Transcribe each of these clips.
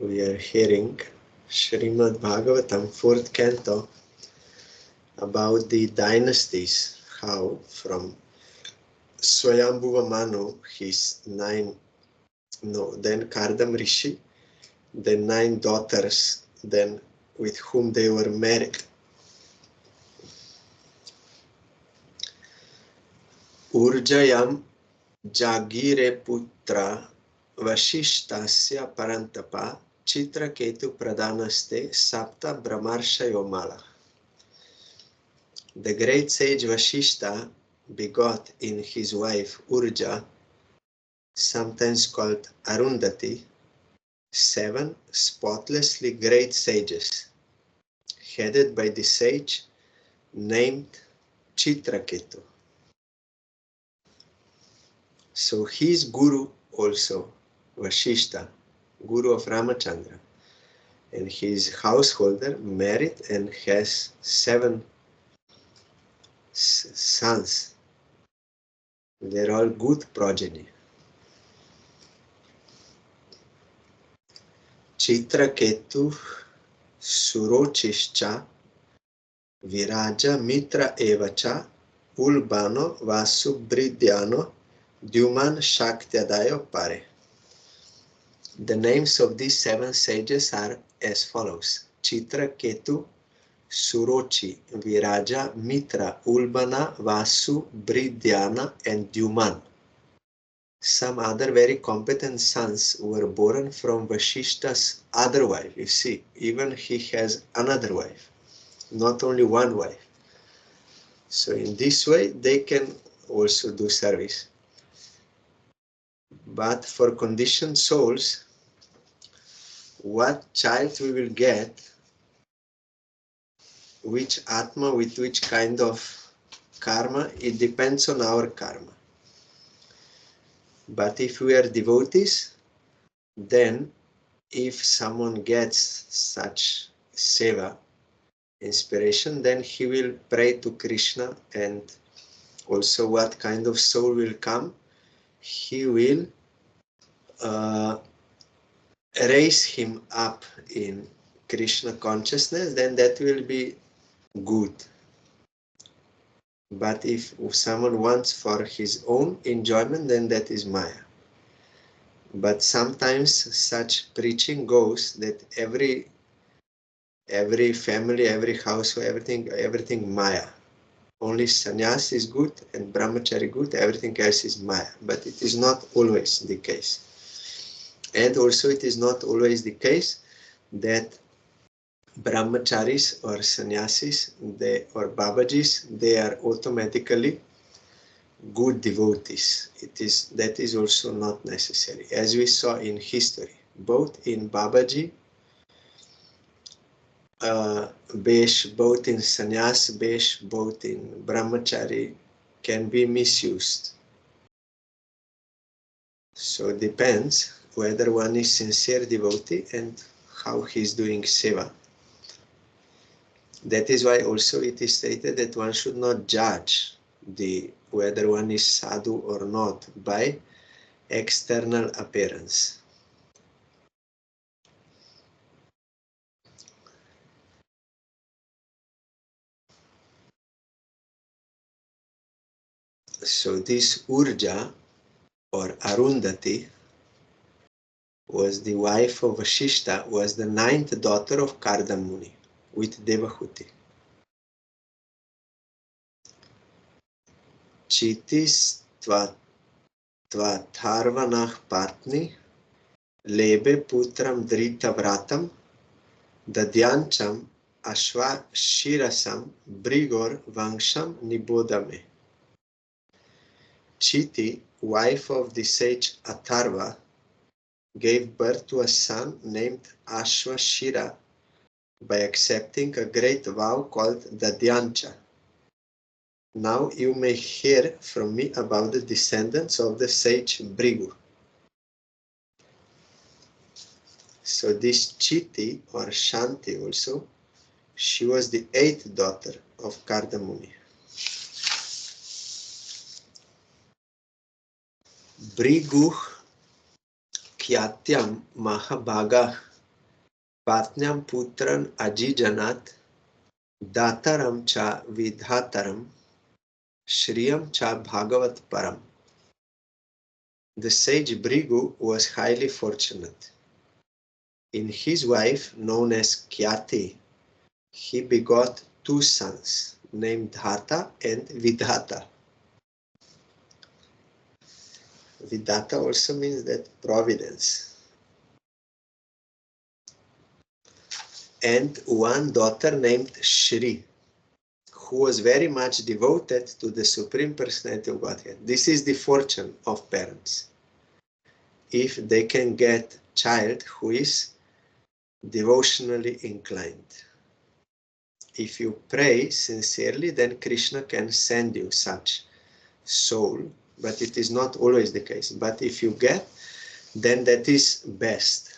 we are hearing Srimad Bhagavatam, 4th canto, about the dynasties, how from Swayambhuva Manu, then Kardam Rishi, then 9 daughters, then with whom they were married. Urjayam Jagire Putra Vashishtasya Parantapa Chitraketu Pradanaste Sapta Brahmarshayomala. The great sage Vashishta begot in his wife Urja, sometimes called Arundhati, 7 spotlessly great sages, headed by the sage named Chitraketu. So his guru also, Vashishta, guru of Ramachandra, and his householder married and has 7 sons. They're all good progeny. Chitraketu Surochischa Viraja Mitra Evacha Ulbano Vasubridhyano Dyuman Shaktyadayo Pare. The names of these 7 sages are as follows: Chitraketu, Surochi, Viraja, Mitra, Ulbana, Vasu, Bridhyana, and Dyuman. Some other very competent sons were born from Vashishta's other wife. You see, even he has another wife, not only one wife. So in this way, they can also do service. But for conditioned souls, what child we will get, which Atma with which kind of karma, it depends on our karma. But if we are devotees, then if someone gets such seva, inspiration, then he will pray to Krishna, and also what kind of soul will come, he will raise him up in Krishna consciousness, then that will be good. But if someone wants for his own enjoyment, then that is Maya. But sometimes such preaching goes that every family, every house, everything Maya. Only sannyas is good and brahmachari good, everything else is Maya. But it is not always the case. And also it is not always the case that brahmacharis or sannyasis or babajis, they are automatically good devotees. That is also not necessary. As we saw in history, both in Babaji, Besh, both in sannyas, Besh, both in brahmachari can be misused. So it depends whether one is sincere devotee and how he is doing seva. That is why also it is stated that one should not judge whether one is sadhu or not by external appearance. So this Urja or Arundhati was the wife of Vashishta, was the 9th daughter of Kardam Muni with Devahuti. Chitis Tvatharvanah Patni Lebe Putram Drita Vratam Dadyancham Ashva Shirasam Brigor Vangsham Nibodame. Chiti, wife of the sage Atharva, gave birth to a son named Ashwashira by accepting a great vow called Dadyancha. Now you may hear from me about the descendants of the sage Brigu. So this Chiti or Shanti also, she was the 8th daughter of Kardamuni. Brigu Kyatyam Mahabhaga Patnyam putran ajijanat dataram cha vidhataram shriyam cha bhagavat param. The sage Bhrigu was highly fortunate. In his wife, known as Kyati, he begot two sons named Dhata and Vidhata. Vidhata also means that providence. And one daughter named Shri, who was very much devoted to the Supreme Personality of Godhead. This is the fortune of parents. If they can get a child who is devotionally inclined. If you pray sincerely, then Krishna can send you such soul, but it is not always the case. But if you get, then that is best.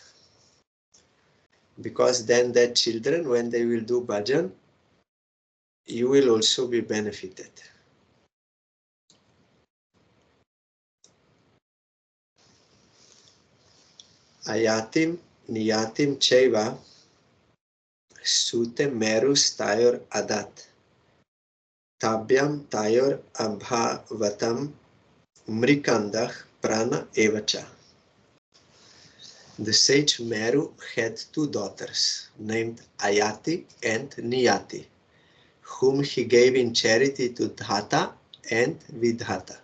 Because then the children, when they will do bhajan, you will also be benefited. Ayatim niyatim cheva sute merus tayor adat tabyam tayor abhavatam mrikandach prana evacha. The sage Meru had two daughters named Ayati and Niyati, whom he gave in charity to Dhata and Vidhata.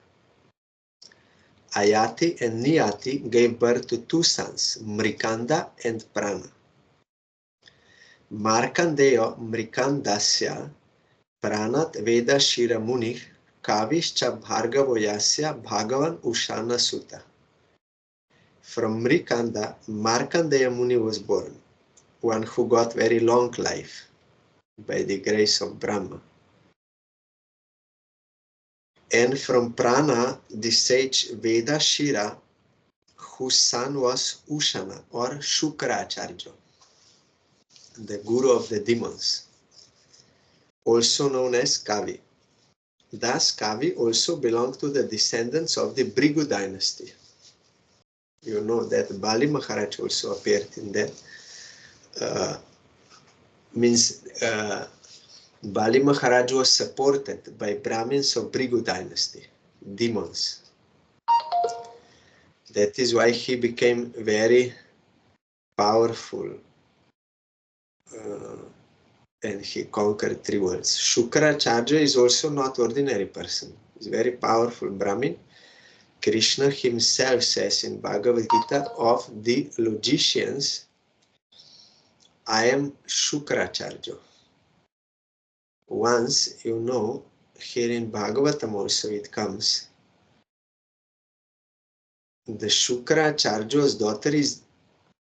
Ayati and Niyati gave birth to two sons, Mrikanda and Prana. Markandeyo Mrikandasya Pranat Veda Shiramunich Kavischa Bhargavoyasya Bhagavan Ushana Sutta. From Mrikanda, Markandeya Muni was born, one who got very long life by the grace of Brahma. And from Prana, the sage Veda Shira, whose son was Ushana or Shukracharya, the guru of the demons, also known as Kavi. Thus, Kavi also belonged to the descendants of the Bhrigu dynasty. You know that Bali Maharaj also appeared in that. Bali Maharaj was supported by Brahmins of Bhrigu dynasty, demons. That is why he became very powerful and he conquered three worlds. Shukracharya is also not ordinary person. He's a very powerful Brahmin. Krishna himself says in Bhagavad Gita of the logicians, I am Shukracharya. Once, you know, here in Bhagavatam also it comes, the Shukracharya's daughter is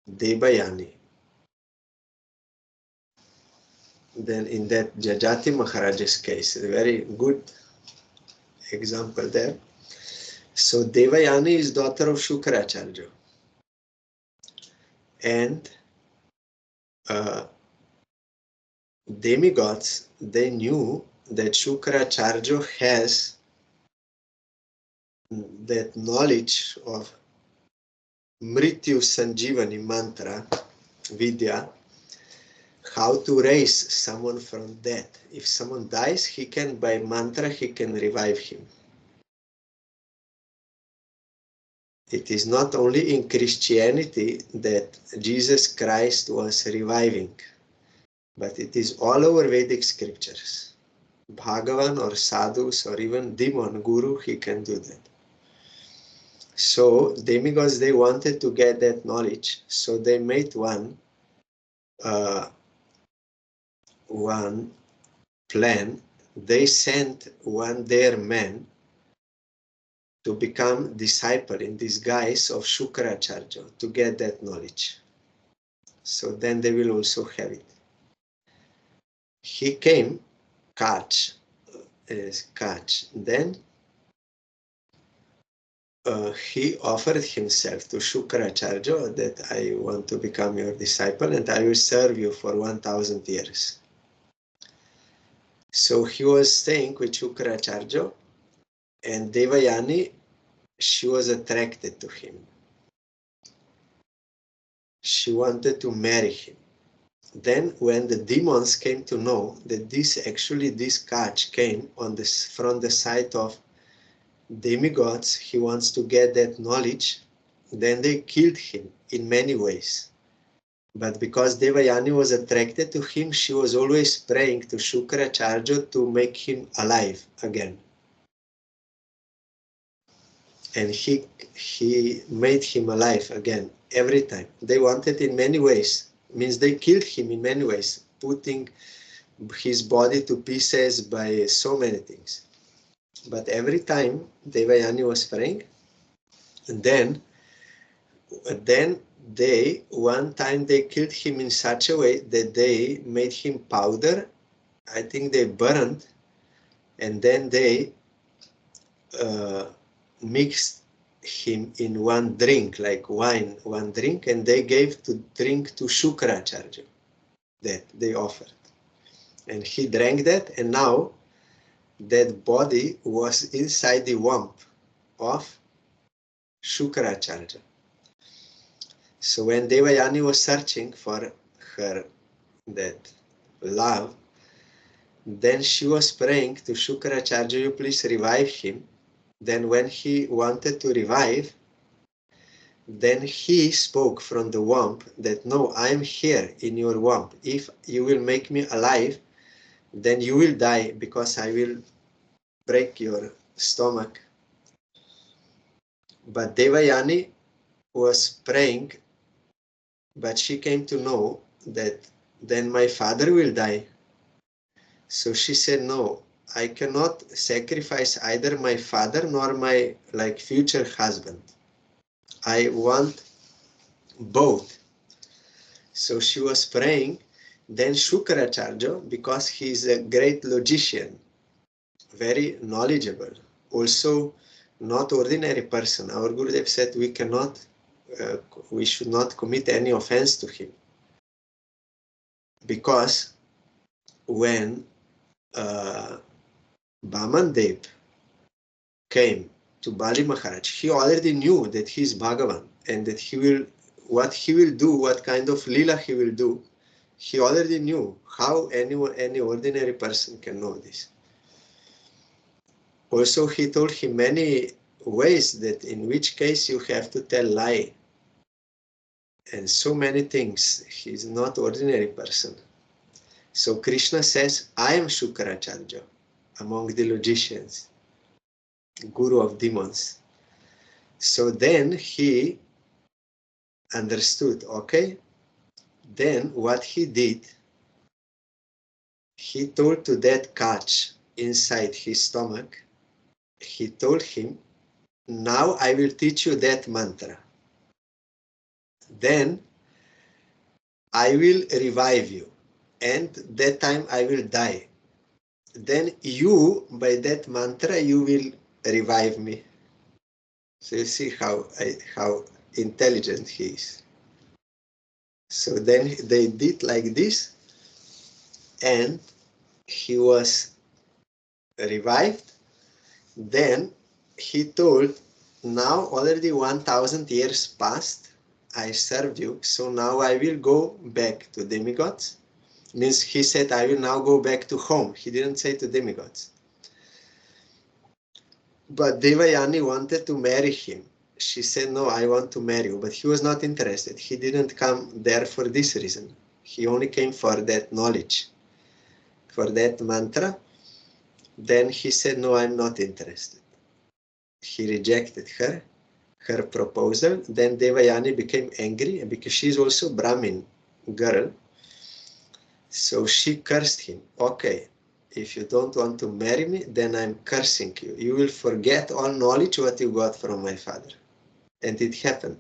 Debayani. Then in that Jajati Maharaja's case, a very good example there. So Devayani is daughter of Shukracharya. And demigods, they knew that Shukracharya has that knowledge of Mrityu Sanjivani mantra, Vidya, how to raise someone from death. If someone dies, he can, by mantra, he can revive him. It is not only in Christianity that Jesus Christ was reviving, but it is all over Vedic scriptures. Bhagavan or sadhus or even demon guru, he can do that. So demigods, they wanted to get that knowledge, so they made one plan. They sent one their man to become disciple in disguise of Shukracharya to get that knowledge. So then they will also have it. He came, catch. Then he offered himself to Shukracharya that I want to become your disciple and I will serve you for 1000 years. So he was staying with Shukracharya and Devayani, she was attracted to him. She wanted to marry him. Then when the demons came to know that this catch came from the side of demigods, he wants to get that knowledge, then they killed him in many ways. But because Devayani was attracted to him, she was always praying to Shukracharya to make him alive again. And he made him alive again every time. They wanted in many ways, means they killed him in many ways, putting his body to pieces by so many things. But every time Devayani was praying, and then one time they killed him in such a way that they made him powder. I think they burned, and then they mixed him in one drink, like wine, one drink, and they gave to drink to Shukracharya, that they offered. And he drank that, and now that body was inside the womb of Shukracharya. So when Devayani was searching for her that love, then she was praying to Shukracharya, you please revive him. Then when he wanted to revive, then he spoke from the womb that, no, I am here in your womb. If you will make me alive, then you will die because I will break your stomach. But Devayani was praying, but she came to know that then my father will die. So she said, no, I cannot sacrifice either my father nor my future husband. I want both. So she was praying. Then Shukracharya, because he is a great logician, very knowledgeable, also not ordinary person. Our Gurudev said we should not commit any offense to him. Because when Baman Dev came to Bali Maharaj, he already knew that he is Bhagavan and that what he will do, what kind of lila he will do, he already knew. How any ordinary person can know this? Also, he told him many ways that in which case you have to tell lie. And so many things. He is not ordinary person. So Krishna says, I am Shukracharya among the logicians, guru of demons. So then he understood, okay, then what he did, he told to that catch inside his stomach, he told him, now I will teach you that mantra. Then I will revive you, and that time I will die. Then you, by that mantra, you will revive me. So you see how intelligent he is. So then they did like this, and he was revived. Then he told, now already 1,000 years passed, I served you, so now I will go back to demigods. Means he said, I will now go back to home. He didn't say to demigods. But Devayani wanted to marry him. She said, no, I want to marry you. But he was not interested. He didn't come there for this reason. He only came for that knowledge, for that mantra. Then he said, no, I'm not interested. He rejected her proposal. Then Devayani became angry because she's also Brahmin girl. So she cursed him. Okay, if you don't want to marry me, then I'm cursing you. You will forget all knowledge what you got from my father. And it happened.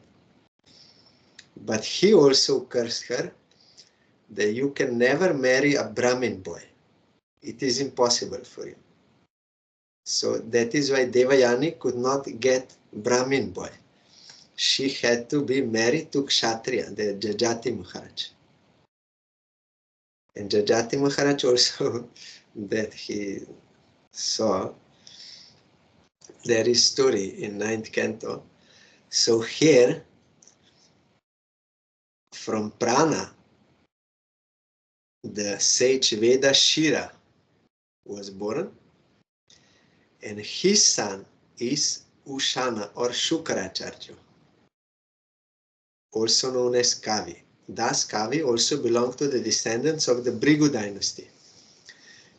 But he also cursed her that you can never marry a Brahmin boy. It is impossible for you. So that is why Devayani could not get Brahmin boy. She had to be married to Kshatriya, the Jajati Maharaj. And Jajati Maharaj also, that he saw, there is story in 9th canto. So here, from prana, the sage Veda Shira was born, and his son is Ushana or Shukracharya, also known as Kavi. Thus, Kavi also belonged to the descendants of the Bhrigu dynasty.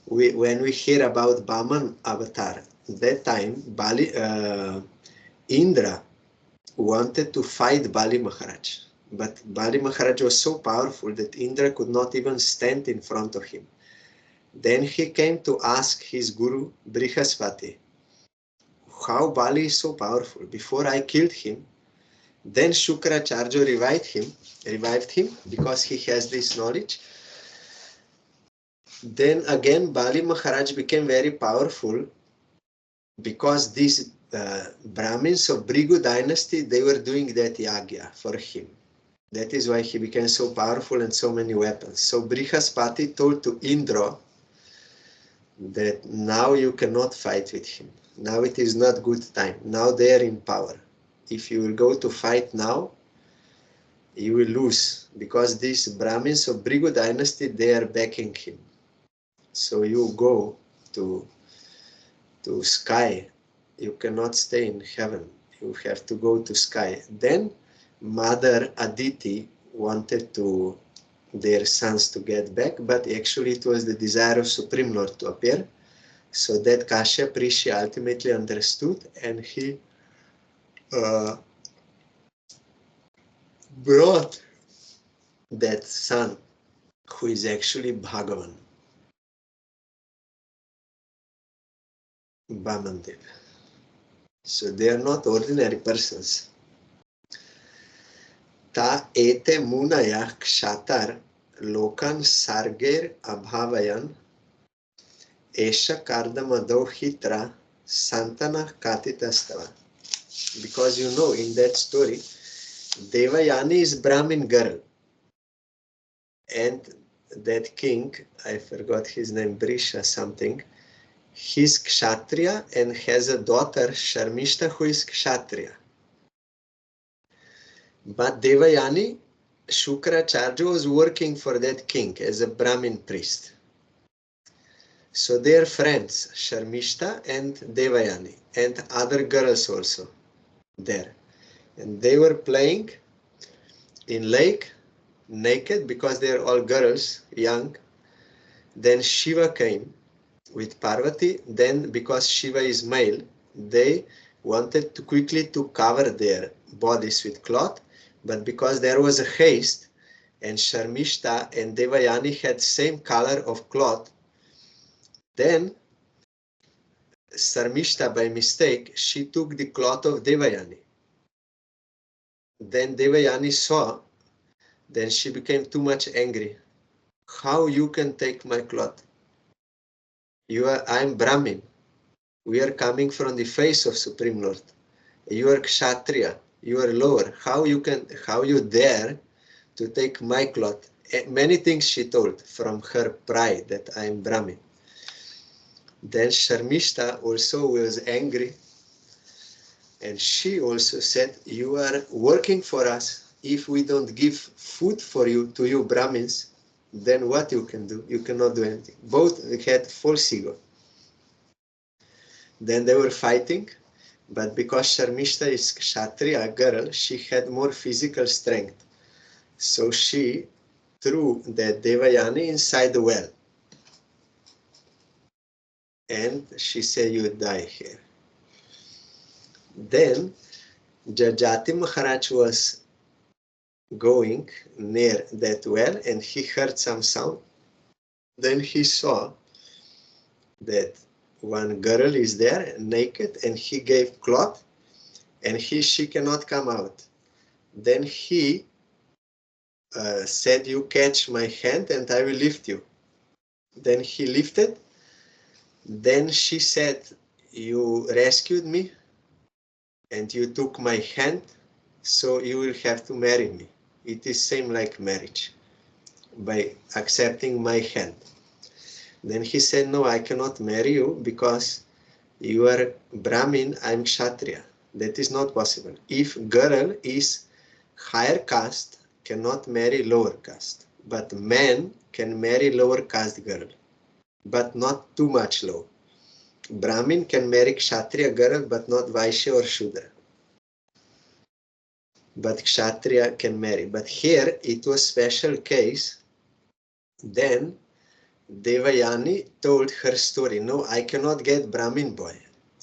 When we hear about Baman avatar, that time Indra wanted to fight Bali Maharaj. But Bali Maharaj was so powerful that Indra could not even stand in front of him. Then he came to ask his guru Brihaspati, how Bali is so powerful. Before I killed him, then Shukracharya revived him because he has this knowledge. Then again Bali Maharaj became very powerful because these Brahmins of Bhrigu dynasty, they were doing that yagya for him. That is why he became so powerful and so many weapons. So Brihaspati told to Indra that now you cannot fight with him. Now it is not good time. Now they are in power. If you will go to fight now, you will lose because these Brahmins of Bhrigu dynasty, they are backing him. So you go to sky. You cannot stay in heaven. You have to go to sky. Then Mother Aditi wanted their sons to get back, but actually it was the desire of Supreme Lord to appear. So that Kashyap Rishi ultimately understood, and he brought that son, who is actually Bhagavan, Bamandev. So they are not ordinary persons. Ta ete munaya kshatar lokan sarger abhavayan esha kardamado hitra santana katitastava. Because you know, in that story, Devayani is Brahmin girl, and that king, I forgot his name, Brisha something, he's Kshatriya and has a daughter, Sharmishta, who is Kshatriya. But Devayani, Shukracharya was working for that king as a Brahmin priest. So they are friends, Sharmishta and Devayani, and other girls also there. And they were playing in lake naked because they are all girls, young. Then Shiva came with Parvati. Then because Shiva is male, they wanted to quickly to cover their bodies with cloth, but because there was a haste and Sharmishta and Devayani had same color of cloth, then Sharmishta by mistake, she took the cloth of Devayani. Then Devayani saw, then she became too much angry. How you can take my cloth? I'm Brahmin. We are coming from the face of Supreme Lord. You are Kshatriya. You are lower. How you dare to take my cloth? Many things she told from her pride that I am Brahmin. Then Sharmishta also was angry, and she also said, you are working for us. If we don't give food for you to you Brahmins, then what you can do? You cannot do anything. Both had false ego. Then they were fighting, but because Sharmishta is Kshatriya girl, she had more physical strength. So she threw the Devayani inside the well. And she said, you die here. Then Jajati Maharaj was going near that well and he heard some sound. Then he saw that one girl is there naked and he gave cloth and she cannot come out. Then he said, you catch my hand and I will lift you. Then he lifted. Then she said, you rescued me and you took my hand, so you will have to marry me. It is same like marriage, by accepting my hand. Then he said, no, I cannot marry you because you are Brahmin, I am Kshatriya. That is not possible. If girl is higher caste, cannot marry lower caste. but man can marry lower caste girl, but not too much low. Brahmin can marry Kshatriya girl, but not Vaishya or Shudra. But Kshatriya can marry. But here it was special case. Then Devayani told her story. No, I cannot get Brahmin boy.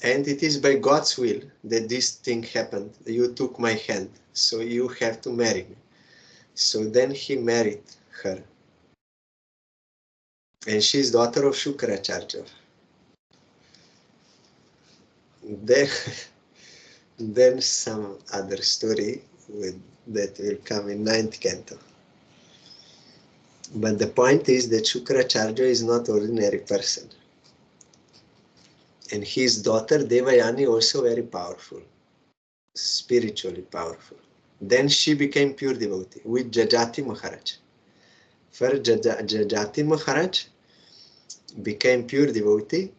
And it is by God's will that this thing happened. You took my hand, so you have to marry me. So then he married her. And she is daughter of Shukracharya. Then, then some other story that will come in 9th canto. But the point is that Shukracharya is not ordinary person. And his daughter Devayani also very powerful, spiritually powerful. Then she became pure devotee with Jajati Maharaj. First Jajati Maharaj became pure devotee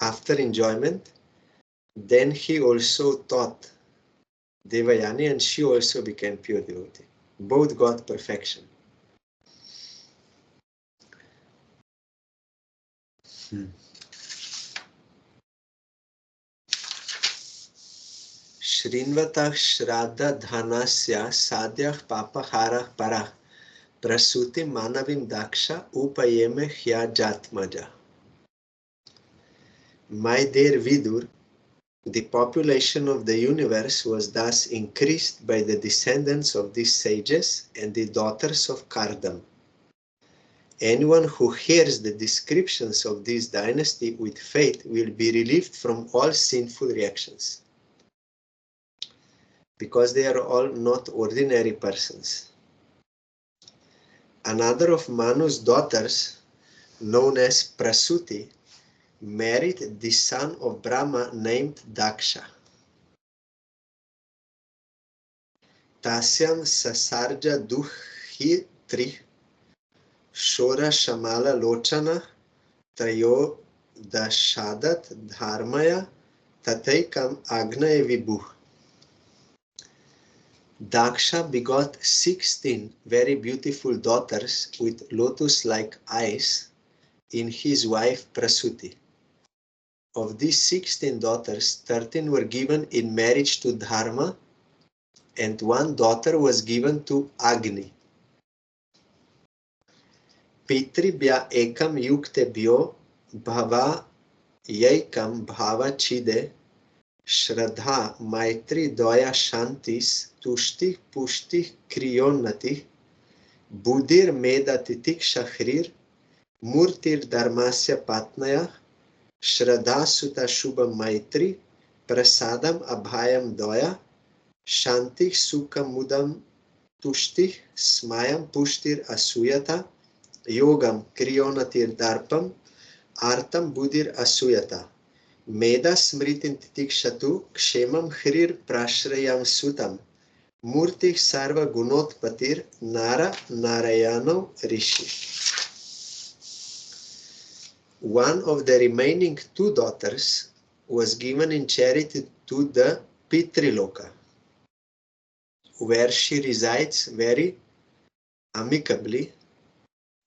after enjoyment. Then he also taught Devayani and she also became pure devotee. Both got perfection. Shrinvatah Shraddha Dhanasya Sadyah Papaharah Parah Prasuti Manavim Daksha Upayeme Hya Jatmaja. My dear Vidur, the population of the universe was thus increased by the descendants of these sages and the daughters of Kardam. Anyone who hears the descriptions of this dynasty with faith will be relieved from all sinful reactions, because they are all not ordinary persons. Another of Manu's daughters, known as Prasuti, married the son of Brahma named Daksha. Tasyam sasarja duhi tri shora shamala lochana trayo dashadat dharmaya tateikam agnaya vibhu. Daksha begot 16 very beautiful daughters with lotus-like eyes in his wife Prasuti. Of these 16 daughters, 13 were given in marriage to Dharma, and one daughter was given to Agni. Pitribhya ekam yuktebhyo bhava yaikam bhava chide Shraddha Maitri Daya Shantis Tushti Pushti Kriyonnati Buddhir Meda Titik Shahrir Murtir Dharmasya Patnaya Shraddha Sutta Shubha Maitri Prasadam Abhayam Daya Shanti Sukha Mudam Tushti Smayam Pushtir Asuyata Yogam Kriyonatir Darpam Artam Buddhir Asuyata Meda smritin titikshatu kshemam hrir prashrayam sutam murti sarva gunotpatir nara narayano rishi. One of the remaining two daughters was given in charity to the Pitriloka, where she resides very amicably,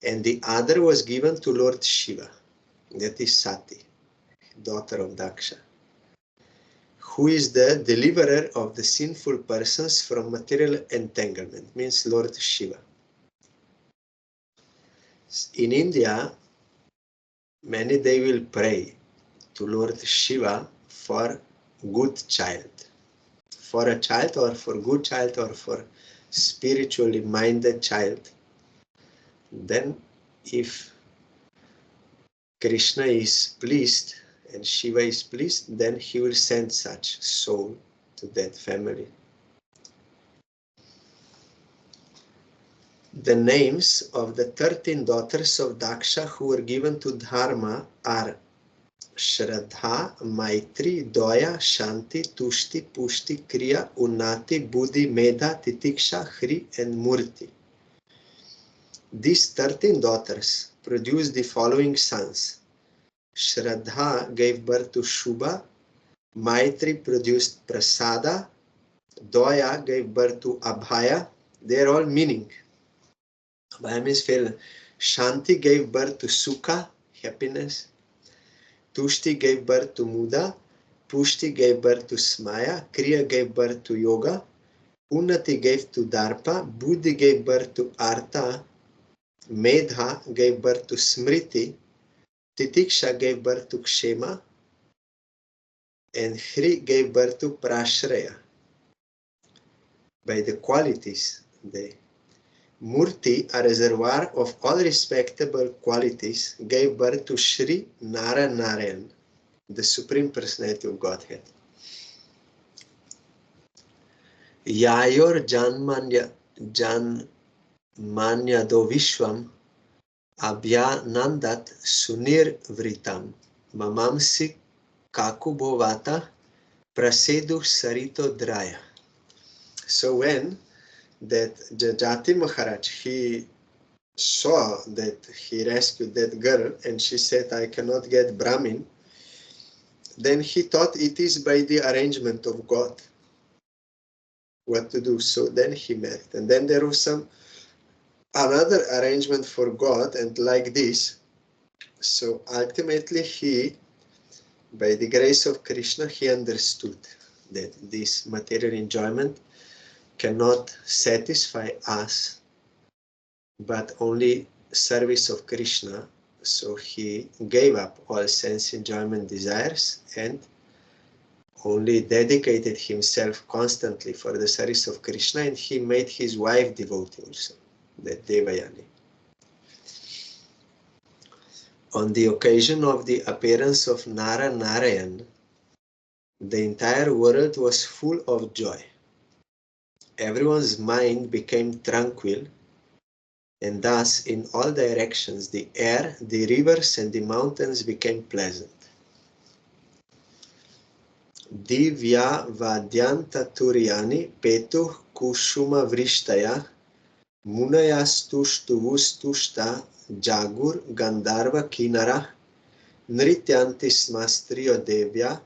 and the other was given to Lord Shiva, that is Sati, daughter of Daksha, who is the deliverer of the sinful persons from material entanglement, means Lord Shiva. In India, many they will pray to Lord Shiva for good child, for a child or for good child or for spiritually minded child. Then if Krishna is pleased and Shiva is pleased, then he will send such soul to that family. The names of the 13 daughters of Daksha who were given to Dharma are Shraddha, Maitri, Daya, Shanti, Tushti, Pushti, Kriya, Unnati, Buddhi, Medha, Titiksha, Hri, and Murti. These 13 daughters produced the following sons. Shraddha gave birth to Shubha, Maitri produced Prasada, Daya gave birth to Abhaya. They are all meaning. Abhaya means failure. Shanti gave birth to Sukha, happiness. Tushti gave birth to Muda. Pushti gave birth to Smaya. Kriya gave birth to Yoga. Unnati gave to Darpa. Buddhi gave birth to Artha. Medha gave birth to Smriti. Titiksha gave birth to Kshema. And Hri gave birth to Prashraya. By the qualities, the Murti, a reservoir of all respectable qualities, gave birth to Sri Narayan, the Supreme Personality of Godhead. Yayor Janmanyado Vishwam Abhyanandat Sunir Vritam Mamamsi Kakubhovata Prasedu Sarito Draya. So when that Jajati Maharaj, he saw that he rescued that girl and she said, I cannot get Brahmin, then he thought it is by the arrangement of God what to do. So then he married. And then there was another arrangement for God, and like this. So ultimately he, by the grace of Krishna, he understood that this material enjoyment cannot satisfy us, but only service of Krishna. So he gave up all sense enjoyment desires and only dedicated himself constantly for the service of Krishna, and he made his wife devotee also, that Devayani. On the occasion of the appearance of Narayan, the entire world was full of joy. Everyone's mind became tranquil, and thus in all directions the air, the rivers, and the mountains became pleasant. Divya Vadyanta Turyani Petu Kushuma Vrishtaya Munayastushtuvustushta Jagur Gandharva Kinara Nrityanti Smastriyo Devya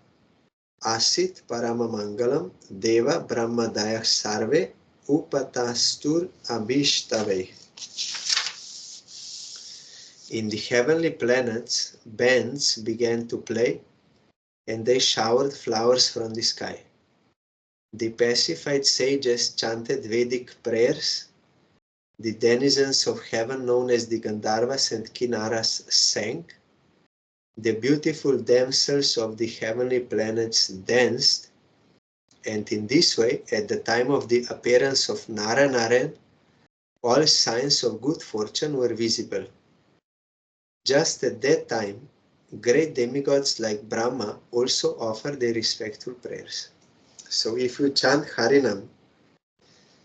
Asit Paramamangalam Deva Brahmadaya Sarve Upatastur Abhishtave. In the heavenly planets, bands began to play, and they showered flowers from the sky. The pacified sages chanted Vedic prayers. The denizens of heaven, known as the Gandharvas and Kinnaras, sang. The beautiful damsels of the heavenly planets danced, and in this way, at the time of the appearance of Narayan, all signs of good fortune were visible. Just at that time, great demigods like Brahma also offered their respectful prayers. So if you chant Harinam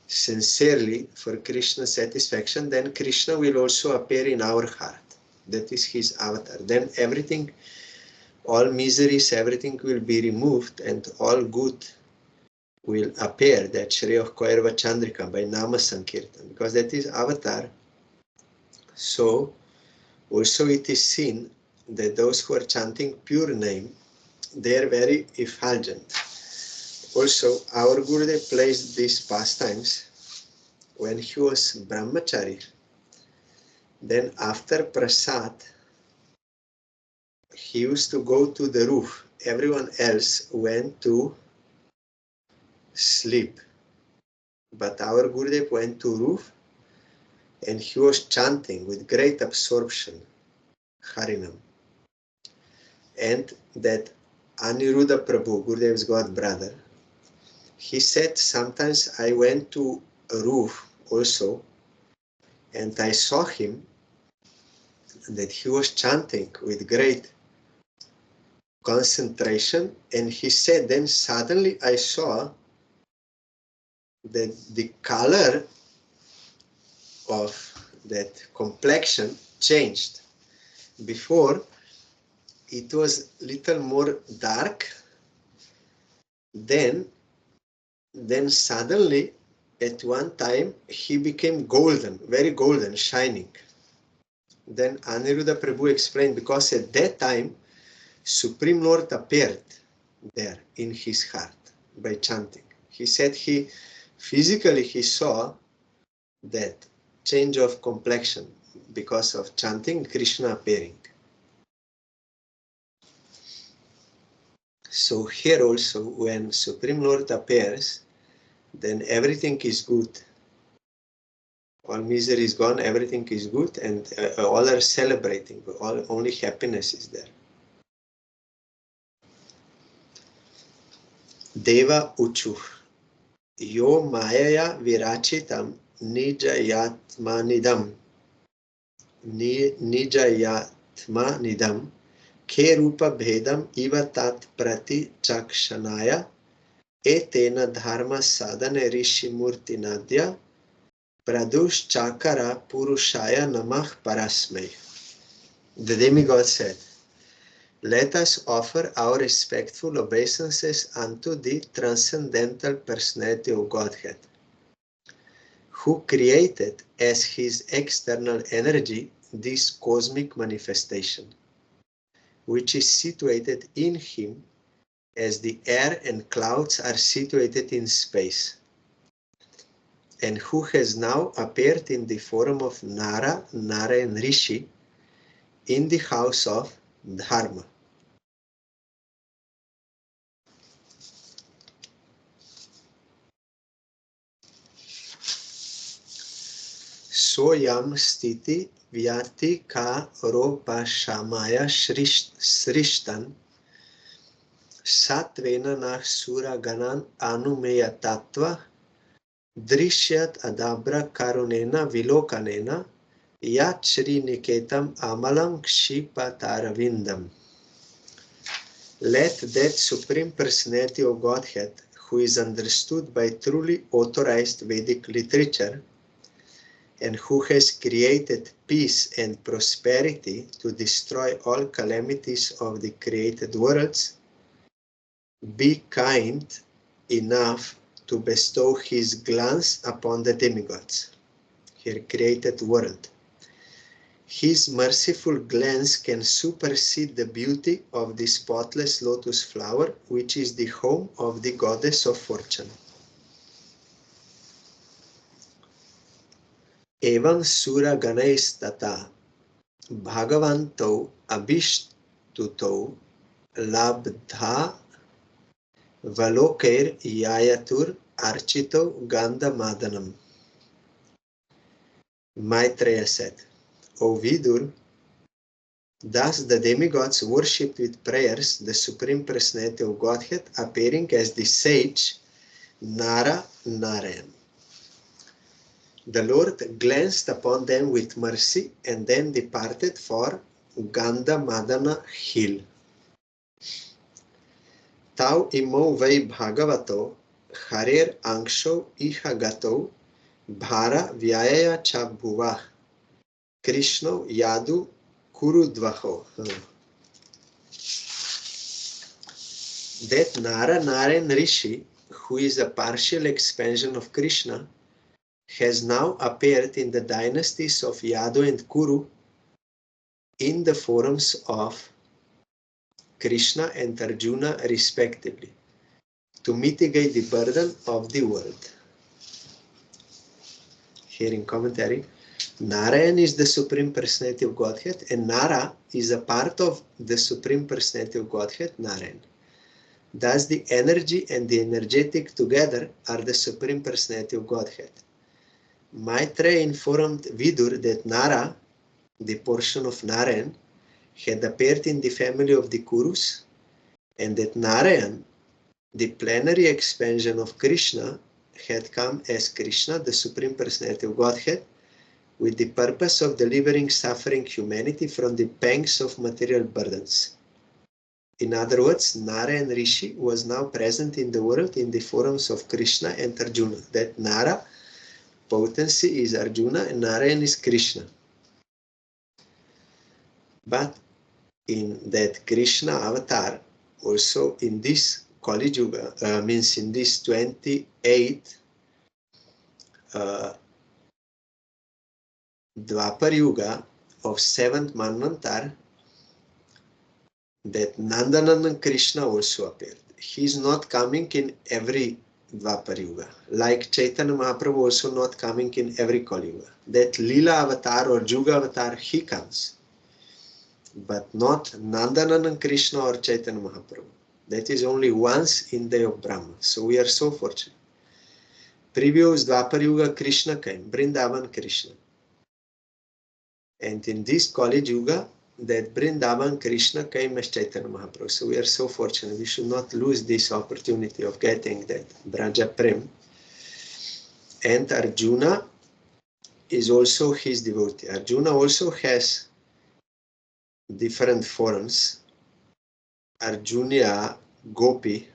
sincerely for Krishna's satisfaction, then Krishna will also appear in our heart. That is his avatar. Then everything, all miseries, everything will be removed and all good will appear. That Shri of Kairva Chandrika by Nama Sankirtan, because that is avatar. So also it is seen that those who are chanting pure name, they are very effulgent. Also, our Gurudev placed these pastimes when he was brahmachari. Then after prasad, he used to go to the roof. Everyone else went to sleep. But our Gurudev went to roof and he was chanting with great absorption, Harinam. And that Aniruddha Prabhu, Gurudev's god brother, he said, sometimes I went to a roof also and I saw him that he was chanting with great concentration, and he said, then suddenly I saw that the color of that complexion changed. Before it was little more dark, then suddenly at one time he became golden, very golden, shining. Then Aniruddha Prabhu explained, because at that time Supreme Lord appeared there in his heart by chanting. He said he physically he saw that change of complexion because of chanting, Krishna appearing. So here also, when Supreme Lord appears, then everything is good. All misery is gone, everything is good, and all are celebrating. Only happiness is there. Deva Uchu. Yo Mayaya Virachitam Nijayatmanidam Nijayatmanidam Ke Rupa Bhedam Iva Tat Prati Chakshanaya Etena Dharma Sadhane Rishi Murti Nadya Pradush Chakara Purushaya Namah Parasmay. The demigod said, "Let us offer our respectful obeisances unto the transcendental personality of Godhead, who created as his external energy this cosmic manifestation, which is situated in him as the air and clouds are situated in space, and who has now appeared in the form of Nara and Rishi in the house of Dharma." Soyam stiti vyati ka ropa shamaya srishtan satvena nach sura ganan anumeya tattva drishyat adabra karunena vilokanena yat shri niketam amalam kshipa taravindam. Let that Supreme Personality of Godhead, who is understood by truly authorized Vedic literature, and who has created peace and prosperity to destroy all calamities of the created worlds, be kind enough to bestow his glance upon the demigods, her created world. His merciful glance can supersede the beauty of the spotless lotus flower, which is the home of the goddess of fortune. Evam sura ganaistata bhagavanto abhishtuto labdha valokair yayatur archito ganda madanam. Maitreya said, "O Vidur, thus the demigods worshipped with prayers the Supreme Personality of Godhead, appearing as the sage Nara Narayan. The Lord glanced upon them with mercy and then departed for Ganda Madana hill. Tau imo vei bhagavato harer angsho ihagato bhara vyaya cha bhuvah Krishno yadu kurudvaho." That Narayan Rishi, who is a partial expansion of Krishna, has now appeared in the dynasties of Yadu and Kuru in the forms of Krishna and Arjuna respectively, to mitigate the burden of the world. Here in commentary, Narayan is the Supreme Personality of Godhead, and Nara is a part of the Supreme Personality of Godhead, Narayan. Thus the energy and the energetic together are the Supreme Personality of Godhead. Maitreya informed Vidur that Nara, the portion of Narayan, had appeared in the family of the Kurus, and that Narayan, the plenary expansion of Krishna, had come as Krishna, the Supreme Personality of Godhead, with the purpose of delivering suffering humanity from the pangs of material burdens. In other words, Narayan Rishi was now present in the world in the forms of Krishna and Arjuna. That Nara potency is Arjuna and Narayan is Krishna. But in that Krishna avatar, also in this Kali Yuga, means in this 28 Dwapar Yuga of 7th Manvantar, that Nandanandan Krishna also appeared. He is not coming in every Dvapar Yuga. Like Chaitanya Mahaprabhu also not coming in every Kali Yuga. That Leela avatar or Juga avatar, he comes. But not Nandanana Krishna or Chaitanya Mahaprabhu. That is only once in day of Brahma. So we are so fortunate. Previous Dvapar Yuga Krishna came, Vrindavan Krishna. And in this Kali Yuga, that Vrindavan Krishna came as Chaitanya Mahaprabhu. So we are so fortunate. We should not lose this opportunity of getting that Braja Prem. And Arjuna is also his devotee. Arjuna also has different forms. Arjuna Gopi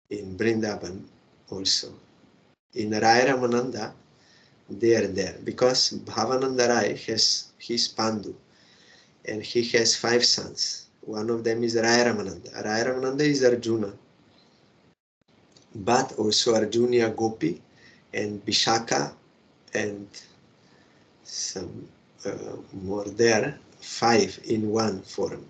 in Vrindavan also. In Rai Ramananda, they are there because Bhavananda Rai has his Pandu and he has 5 sons. One of them is Rai Ramananda. Rai Ramananda is Arjuna, but also Arjuna Gopi and Vishaka and some more there, 5 in one form.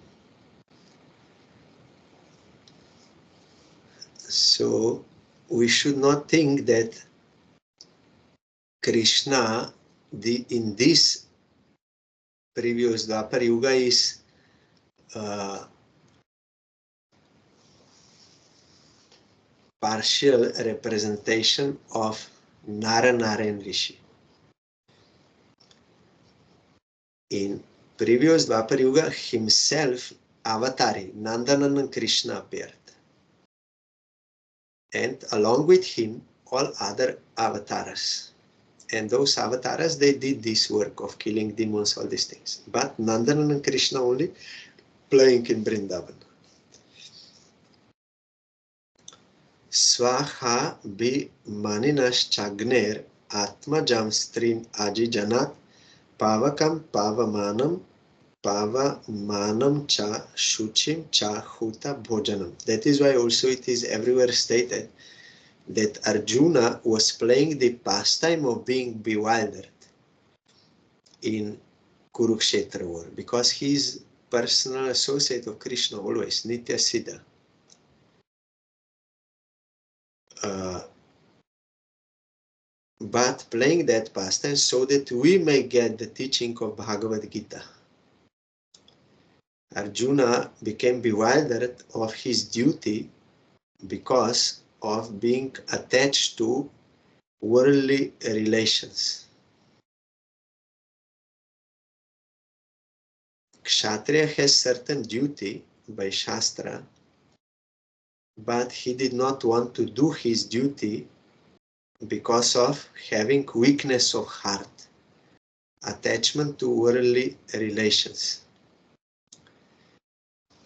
So we should not think that Krishna in this previous Dwapar Yuga is partial representation of Narayan Rishi. In previous Dwapar Yuga, himself, Avatari, Nandanana Krishna appeared. And along with him, all other avatars. And those avatars, they did this work of killing demons, all these things. But Nandanana Krishna only playing in Vrindavan. Swaha bi maninas chagner atmajam strin aji janat pavakam pavamanam pavamanam cha shuchim cha huta bhojanam. That is why also it is everywhere stated that Arjuna was playing the pastime of being bewildered in Kurukshetra war because he is personal associate of Krishna always, Nitya Siddha. But playing that pastime so that we may get the teaching of Bhagavad Gita. Arjuna became bewildered of his duty because of being attached to worldly relations. Kshatriya has certain duty by Shastra, but he did not want to do his duty because of having weakness of heart, attachment to worldly relations.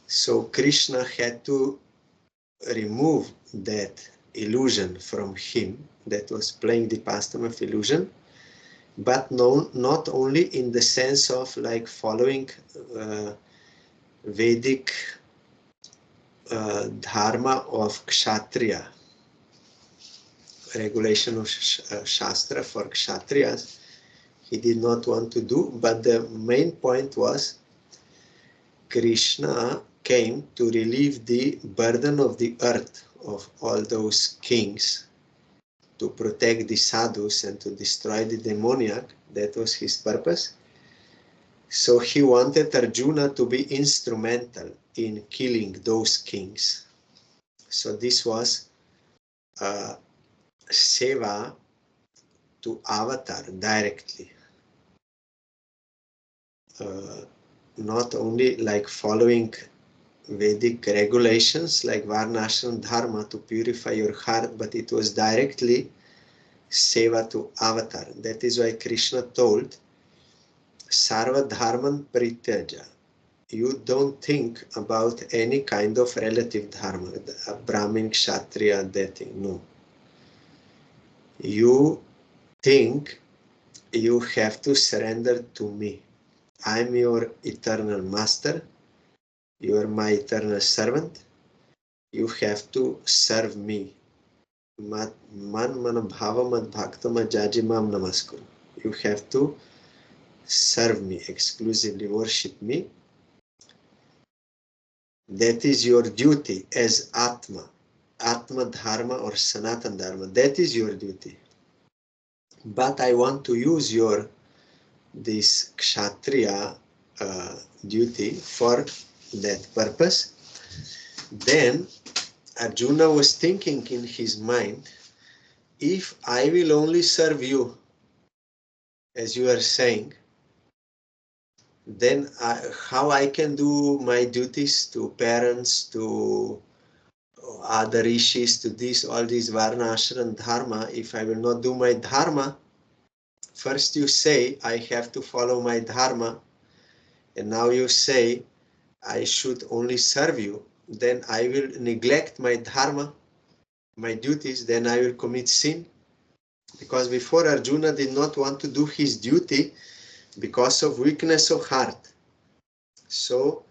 So Krishna had to remove that illusion from him that was playing the pastime of illusion, but not only in the sense of like following Vedic dharma of Kshatriya, regulation of Shastra for Kshatriyas, he did not want to do, but the main point was Krishna came to relieve the burden of the earth of all those kings, to protect the sadhus and to destroy the demoniac. That was his purpose. So he wanted Arjuna to be instrumental in killing those kings. So this was seva to Avatar directly. Not only like following Vedic regulations like Varnashram Dharma to purify your heart, but it was directly seva to Avatar. That is why Krishna told Sarva Dharman Prityaja. You don't think about any kind of relative dharma, Brahmin, Kshatriya, that thing. No. You think you have to surrender to me. I'm your eternal master. You are my eternal servant. You have to serve me. Man mana bhava mad bhaktama jajimam namaskuru. You have to serve me, exclusively worship me. That is your duty as Atma. Atma Dharma or Sanatan Dharma. That is your duty. But I want to use this Kshatriya duty for that purpose. Then Arjuna was thinking in his mind, if I will only serve you, as you are saying, then how I can do my duties to parents, to other rishis, to this, all these varna, ashram, dharma, if I will not do my dharma? First you say, I have to follow my dharma, and now you say, I should only serve you. Then I will neglect my dharma, my duties, then I will commit sin. Because before Arjuna did not want to do his duty because of weakness of heart. So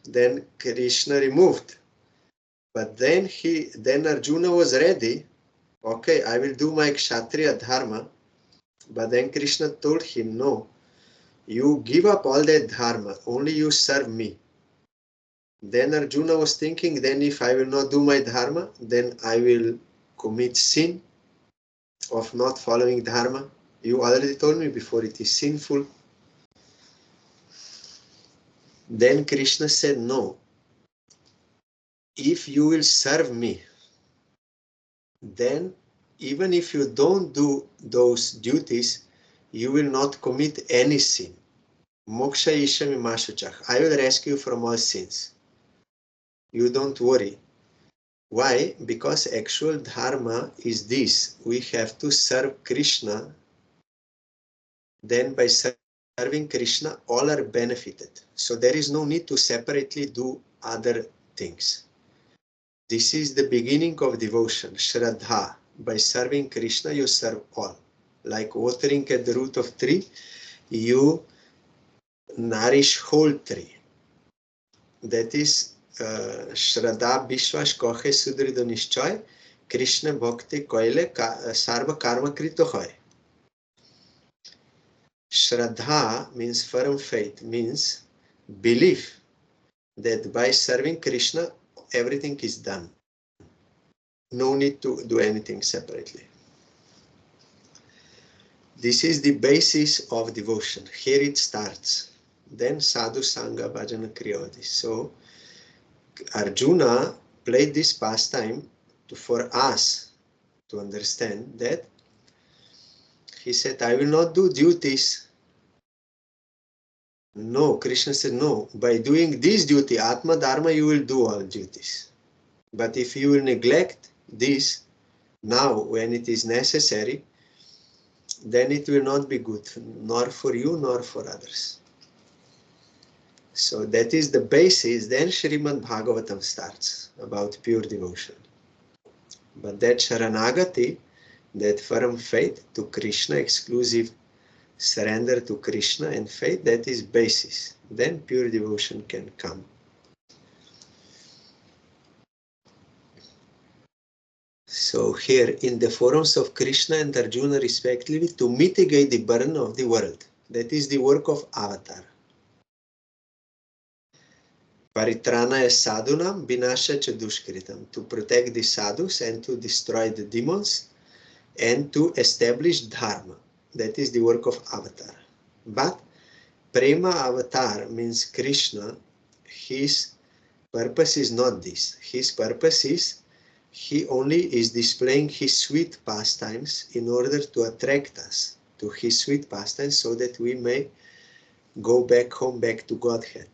then Krishna removed. But then Arjuna was ready. Okay, I will do my Kshatriya dharma. But then Krishna told him, no, you give up all that dharma, only you serve me. Then Arjuna was thinking, then if I will not do my dharma, then I will commit sin of not following dharma. You already told me before, it is sinful. Then Krishna said, no, if you will serve me, then even if you don't do those duties, you will not commit any sin. Moksha ishami mashuchach. I will rescue you from all sins. You don't worry. Why? Because actual dharma is this. We have to serve Krishna. Then by serving Krishna, all are benefited. So there is no need to separately do other things. This is the beginning of devotion, Shraddha. By serving Krishna, you serve all. Like watering at the root of tree, you nourish whole tree. That is Shraddha Bishwash Kohe Sudrido Nishchoy, Krishna Bhakti Koile Sarva Karma Krito Hoy. Shraddha means firm faith, means belief that by serving Krishna, everything is done. No need to do anything separately. This is the basis of devotion. Here it starts. Then sadhu sangha bhajana kriyodi. So Arjuna played this pastime for us to understand that he said, I will not do duties. No, Krishna said, no, by doing this duty, Atma Dharma, you will do all duties. But if you will neglect this now when it is necessary, then it will not be good, nor for you, nor for others. So that is the basis. Then Srimad Bhagavatam starts about pure devotion. But that Sharanagati, that firm faith to Krishna, exclusive surrender to Krishna and faith, that is basis. Then pure devotion can come. So here in the forums of Krishna and Arjuna respectively, to mitigate the burden of the world. That is the work of avatar. Paritranaya sadhunam vinasha cha dushkritam. To protect the sadhus and to destroy the demons and to establish dharma. That is the work of avatar. But prema avatar means Krishna. His purpose is not this. His purpose is he only is displaying his sweet pastimes in order to attract us to his sweet pastimes so that we may go back home, back to Godhead.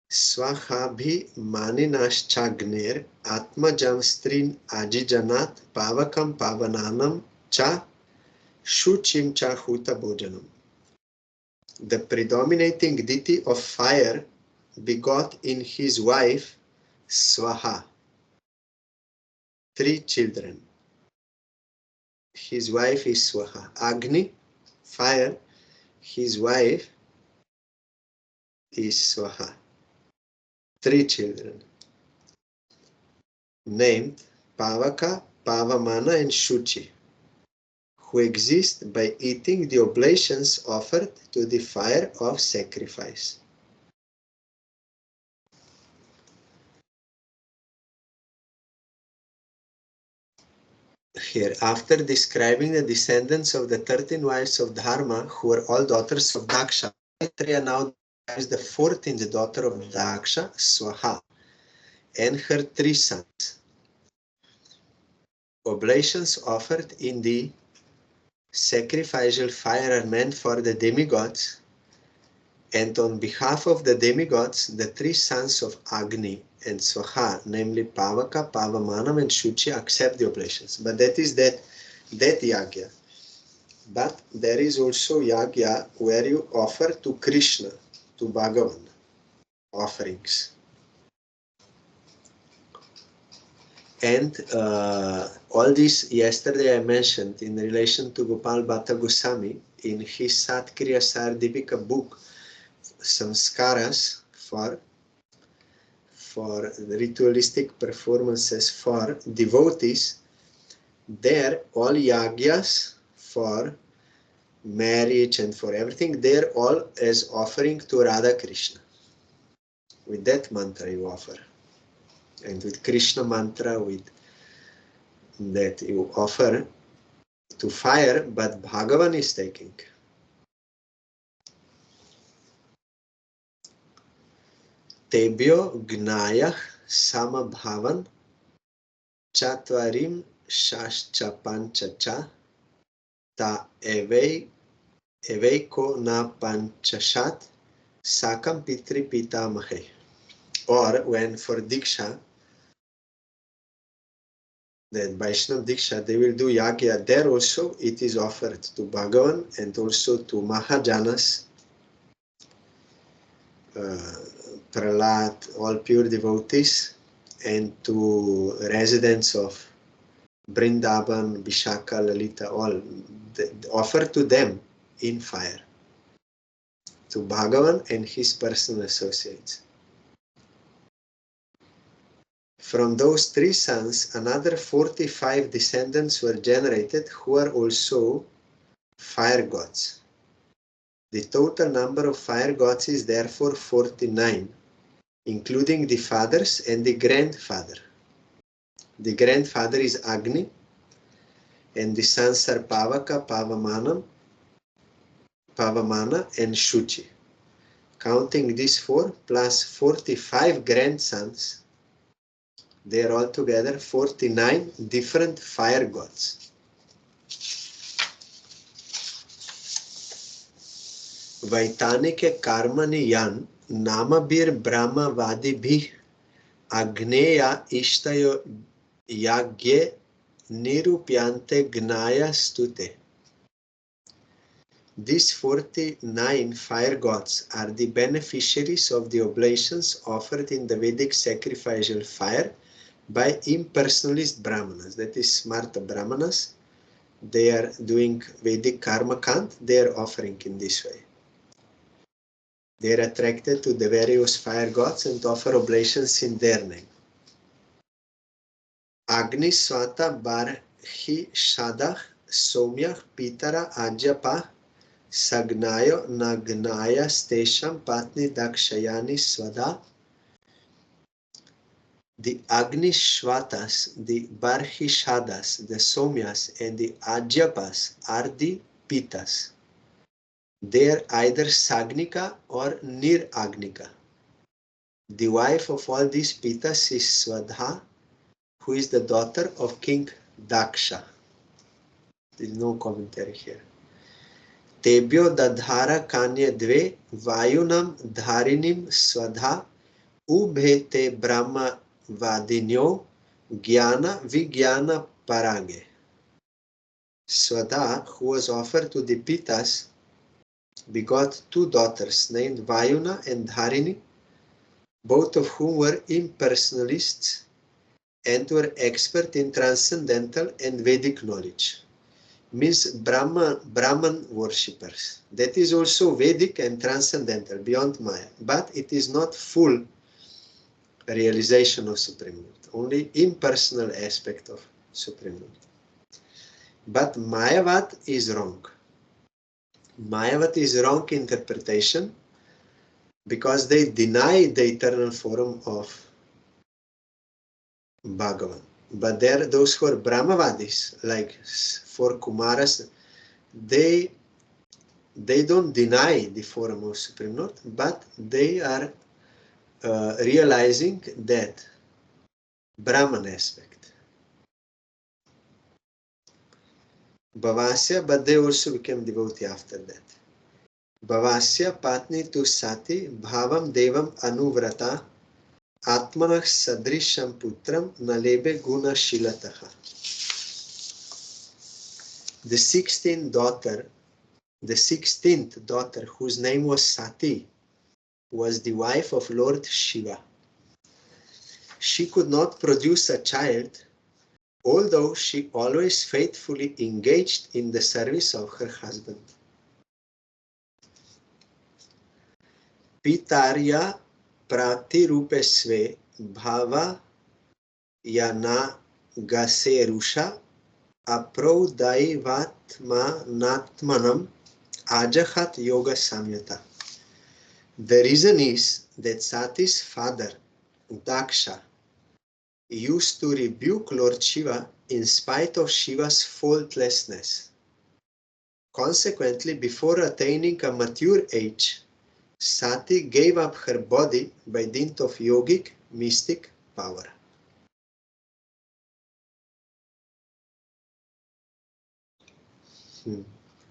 Swakhabhi maninashchagner atmajam strin ajijanat pavakam pavananam cha shuchim cha huta bhojanam. The predominating deity of fire begot in his wife Swaha 3 children. His wife is Swaha. Agni, fire. His wife is Swaha. 3 children named Pavaka, Pavamana and Shuchi, who exist by eating the oblations offered to the fire of sacrifice. here, after describing the descendants of the 13 wives of Dharma, who were all daughters of Daksha, Maitreya now describes the 14th daughter of Daksha, Swaha, and her 3 sons. Oblations offered in the sacrificial fire are meant for the demigods, and on behalf of the demigods, the 3 sons of Agni and Swaha, namely Pavaka, Pavamanam, and Shuchi, accept the oblations. But that is that yagya. But there is also yagya where you offer to Krishna, to Bhagavan, offerings. And all this yesterday I mentioned in relation to Gopal Bhatta Goswami in his Satkriya Sardipika book, Samskaras for ritualistic performances for devotees. There all yagyas for marriage and for everything, they're all as offering to Radha Krishna. With that mantra you offer. And with Krishna mantra, with that you offer to fire, but Bhagavan is taking. Tebyo gnayah samabhavan chatvarim shascha panchacha ta eveiko na panchashat sakam pitri pitamahe. Or when for Diksha, that Vaishnav Diksha, they will do Yagya. There also it is offered to Bhagavan and also to Mahajanas, Prahlad, all pure devotees, and to residents of Vrindavan, Vishaka, Lalita, all offer to them in fire, to Bhagavan and his personal associates. From those 3 sons, another 45 descendants were generated who are also fire gods. The total number of fire gods is therefore 49, including the fathers and the grandfather. The grandfather is Agni, and the sons are Pavaka, Pavamana, and Shuchi. Counting these 4 plus 45 grandsons, they are altogether 49 different fire gods. Vaitanike karmani yan namabir brahma vadibhi agneya ishtayo yagye nirupyante gnaya stute. These 49 fire gods are the beneficiaries of the oblations offered in the Vedic sacrificial fire by impersonalist Brahmanas, that is Smarta Brahmanas. They are doing Vedic karma kant, they are offering in this way. They are attracted to the various fire gods and offer oblations in their name. Agni Swata Barhi Shadach Somyach Pitara Ajapa Sagnayo Nagnaya Stesham Patni Dakshayani Swada. The Agnishvatas, the Barhishadas, the Somyas, and the Ajyapas are the Pitas. They are either Sagnika or Niragnika. The wife of all these Pitas is Swadha, who is the daughter of King Daksha. There is no commentary here. Tebyo dadhara kanya dve vayunam dharinim Swadha ubhete brahma vadinyo Jnana Vijnana Parage. Swadha, who was offered to the Pitas, begot 2 daughters named Vayuna and Dharini, both of whom were impersonalists and were expert in transcendental and Vedic knowledge. Means Brahman worshippers. That is also Vedic and transcendental, beyond Maya, but it is not full realization of Supreme Lord, only impersonal aspect of Supreme Lord. But Mayavad is wrong. Mayavad is wrong interpretation because they deny the eternal form of Bhagavan. But there are those who are Brahmavadis, like for Kumaras, they don't deny the form of Supreme Lord, but they are realizing that Brahman aspect. Bhavasya, but they also became devotee after that. Bhavasya patni tu sati bhavam devam anuvrata atmanah sadrisham putram nalebe guna shilataha. The 16th daughter, whose name was Sati, was the wife of Lord Shiva. She could not produce a child, although she always faithfully engaged in the service of her husband. Pitarya pratirupesve bhava yana gaserusha aprodaivatmanatmanam ajahat yoga samyata. The reason is that Sati's father, Daksha, used to rebuke Lord Shiva in spite of Shiva's faultlessness. Consequently, before attaining a mature age, Sati gave up her body by dint of yogic, mystic power.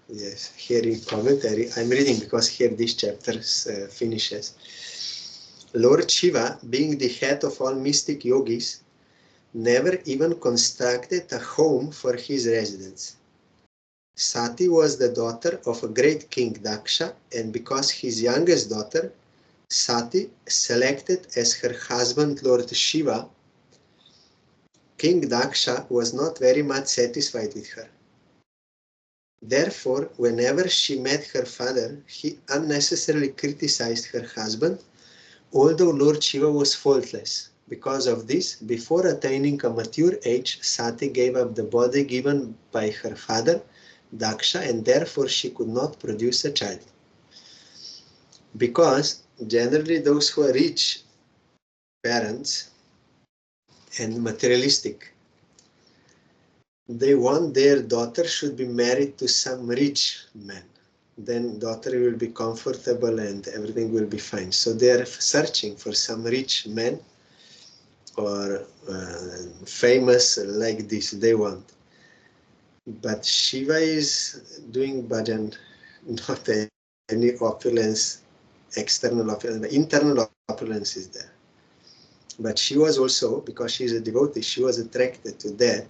Yes, here in commentary, I'm reading because here this chapter finishes. Lord Shiva, being the head of all mystic yogis, never even constructed a home for his residence. Sati was the daughter of a great king Daksha, and because his youngest daughter, Sati, selected as her husband Lord Shiva, King Daksha was not very much satisfied with her. Therefore, whenever she met her father, he unnecessarily criticized her husband, although Lord Shiva was faultless. Because of this, before attaining a mature age, Sati gave up the body given by her father, Daksha, and therefore she could not produce a child. Because generally those who are rich parents and materialistic, they want their daughter should be married to some rich man. Then daughter will be comfortable and everything will be fine. So they are searching for some rich man or famous like this they want. But Shiva is doing bhajan, not any opulence, external opulence, but internal opulence is there. But she was also, because she is a devotee, she was attracted to that,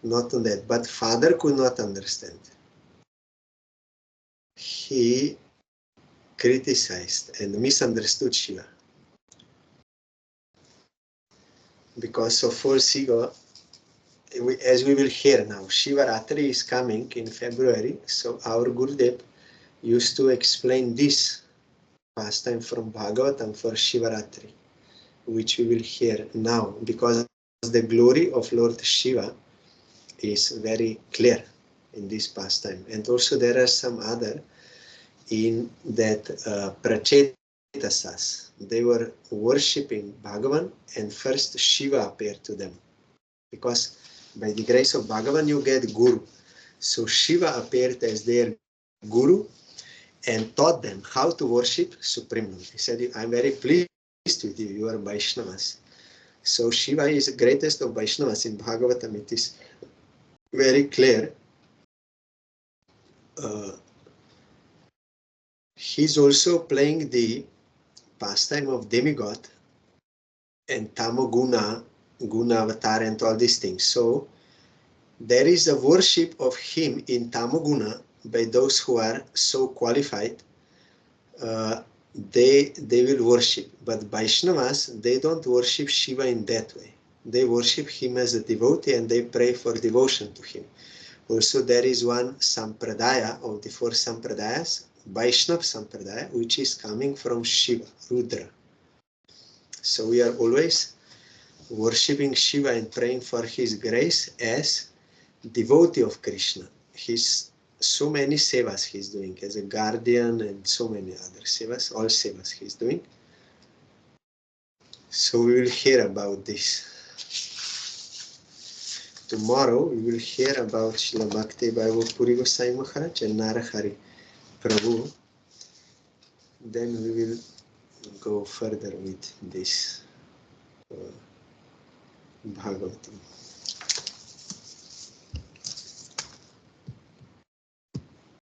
not to that. But father could not understand. He criticized and misunderstood Shiva. Because of false ego, as we will hear now, Shivaratri is coming in February, so our Gurudev used to explain this pastime from Bhagavatam for Shivaratri, which we will hear now, because the glory of Lord Shiva is very clear in this pastime. And also there are some other in that Prachetasas. They were worshipping Bhagavan and first Shiva appeared to them. Because by the grace of Bhagavan you get Guru. So Shiva appeared as their Guru and taught them how to worship Supreme Lord. He said, I'm very pleased with you, you are Vaishnavas. So Shiva is the greatest of Vaishnavas. In Bhagavatam it is very clear. He's also playing the pastime of demigod and Tamoguna, Guna Avatar and all these things. So there is a worship of him in Tamoguna by those who are so qualified. They will worship. But Vaishnavas, they don't worship Shiva in that way. They worship him as a devotee and they pray for devotion to him. Also, there is one Sampradaya of the 4 Sampradayas, Vaishnava Sampradaya, which is coming from Shiva, Rudra. So we are always worshipping Shiva and praying for his grace as devotee of Krishna. He's so many sevas he's doing as a guardian and so many other sevas, all sevas he's doing. So we will hear about this. tomorrow we will hear about Srila Bhakti Vaibhav Puri Gosai Maharaj and Narahari Prabhu. Then we will go further with this Bhagavatam.